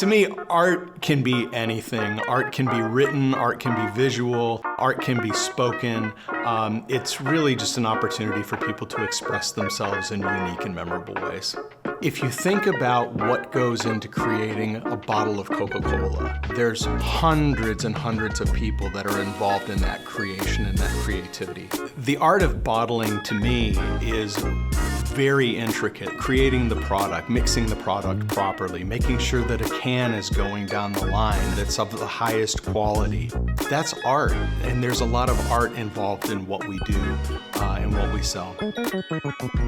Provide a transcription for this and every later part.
To me, art can be anything. Art can be written, art can be visual, art can be spoken. It's really just an opportunity for people to express themselves in unique and memorable ways. If you think about what goes into creating a bottle of Coca-Cola, there's hundreds and hundreds of people that are involved in that creation and that creativity. The art of bottling, to me, is very intricate. Creating the product, mixing the product properly, making sure that a can is going down the line that's of the highest quality. That's art, and there's a lot of art involved in what we do and what we sell.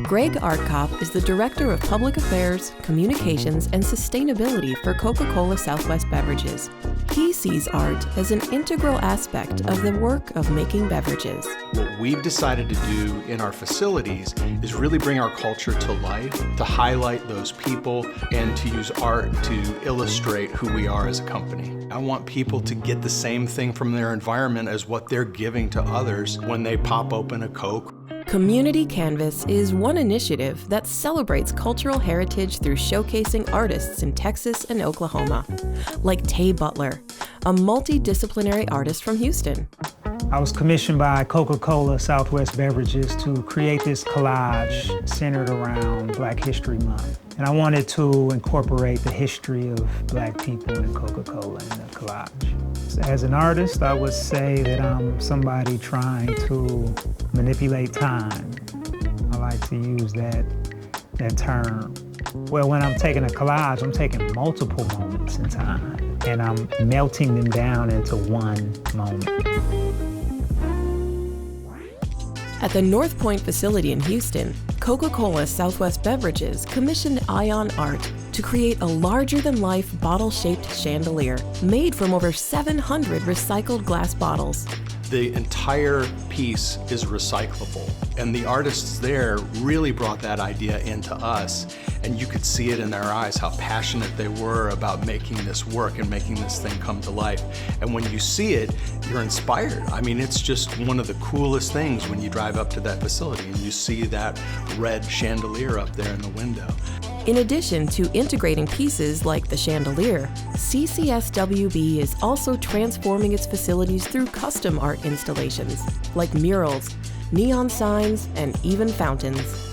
Greg Artkop is the Director of Public Affairs, Communications, and Sustainability for Coca-Cola Southwest Beverages. He sees art as an integral aspect of the work of making beverages. What we've decided to do in our facilities is really bring our culture to life, to highlight those people, and to use art to illustrate who we are as a company. I want people to get the same thing from their environment as what they're giving to others when they pop open a Coke. Community Canvas is one initiative that celebrates cultural heritage through showcasing artists in Texas and Oklahoma, like Tay Butler, a multidisciplinary artist from Houston. I was commissioned by Coca-Cola Southwest Beverages to create this collage centered around Black History Month. And I wanted to incorporate the history of Black people in Coca-Cola in the collage. As an artist, I would say that I'm somebody trying to manipulate time. I like to use that term. Well, when I'm taking a collage, I'm taking multiple moments in time, and I'm melting them down into one moment. At the North Point facility in Houston, Coca-Cola Southwest Beverages commissioned Ion Art to create a larger-than-life bottle-shaped chandelier made from over 700 recycled glass bottles. The entire piece is recyclable, and the artists there really brought that idea into us, and you could see it in their eyes how passionate they were about making this work and making this thing come to life. And when you see it, you're inspired. I mean, it's just one of the coolest things when you drive up to that facility and you see that red chandelier up there in the window. In addition to integrating pieces like the chandelier, CCSWB is also transforming its facilities through custom art installations, like murals, neon signs, and even fountains.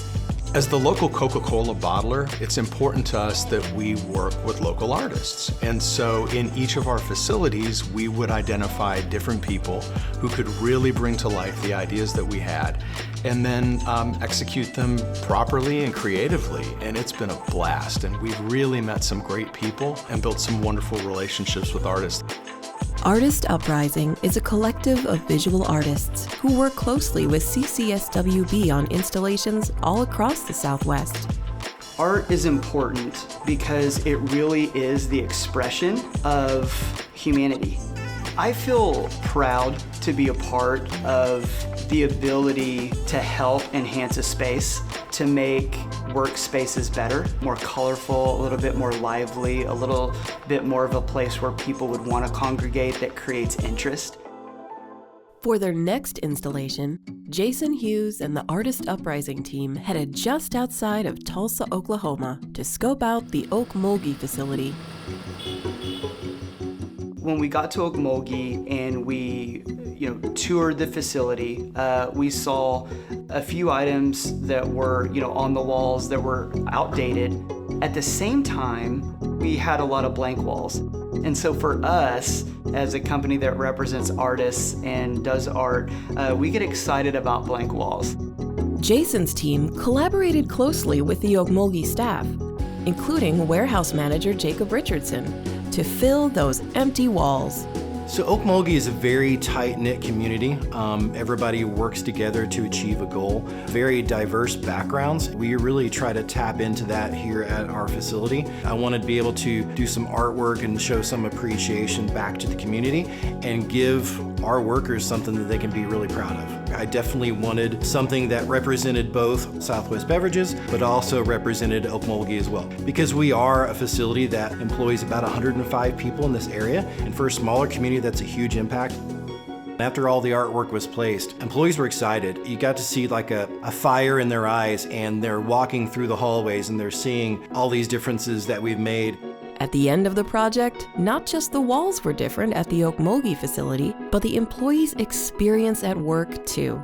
As the local Coca-Cola bottler, it's important to us that we work with local artists. And so in each of our facilities, we would identify different people who could really bring to life the ideas that we had and then execute them properly and creatively. And it's been a blast. And we've really met some great people and built some wonderful relationships with artists. Artist Uprising is a collective of visual artists who work closely with CCSWB on installations all across the Southwest. Art is important because it really is the expression of humanity. I feel proud to be a part of the ability to help enhance a space, to make workspaces better, more colorful, a little bit more lively, a little bit more of a place where people would want to congregate that creates interest. For their next installation, Jason Hughes and the Artist Uprising team headed just outside of Tulsa, Oklahoma to scope out the Okmulgee facility. When we got to Okmulgee and we toured the facility, we saw a few items that were on the walls that were outdated. At the same time, we had a lot of blank walls. And so for us, as a company that represents artists and does art, we get excited about blank walls. Jason's team collaborated closely with the Okmulgee staff, including warehouse manager Jacob Richardson, to fill those empty walls. So Okmulgee is a very tight-knit community. Everybody works together to achieve a goal. Very diverse backgrounds. We really try to tap into that here at our facility. I wanted to be able to do some artwork and show some appreciation back to the community and give our workers something that they can be really proud of. I definitely wanted something that represented both Southwest Beverages, but also represented Okmulgee as well. Because we are a facility that employs about 105 people in this area, and for a smaller community, that's a huge impact. After all the artwork was placed, employees were excited. You got to see like a fire in their eyes, and they're walking through the hallways and they're seeing all these differences that we've made. At the end of the project, not just the walls were different at the Okmulgee facility, but the employees' experience at work too.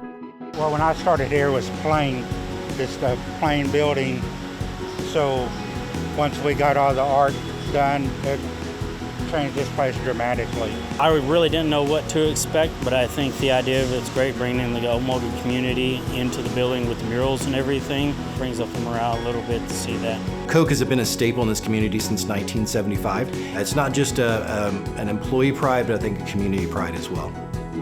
Well, when I started here, it was plain, just a plain building. So once we got all the art done, it changed this place dramatically. I really didn't know what to expect, but I think the idea of it's great bringing the Okmulgee community into the building with the murals and everything. Brings up the morale a little bit to see that. Coke has been a staple in this community since 1975. It's not just an employee pride, but I think a community pride as well.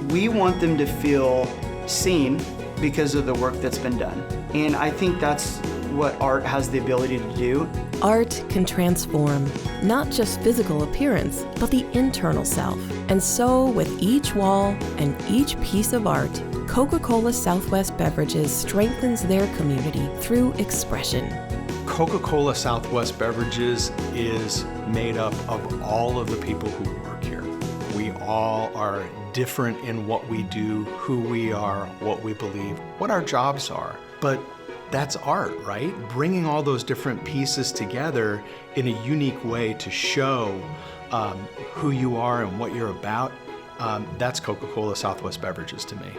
We want them to feel seen because of the work that's been done. And I think that's what art has the ability to do. Art can transform not just physical appearance, but the internal self. And so, with each wall and each piece of art, Coca-Cola Southwest Beverages strengthens their community through expression. Coca-Cola Southwest Beverages is made up of all of the people who work here. We all are different in what we do, who we are, what we believe, what our jobs are. But that's art, right? Bringing all those different pieces together in a unique way to show who you are and what you're about, that's Coca-Cola Southwest Beverages to me.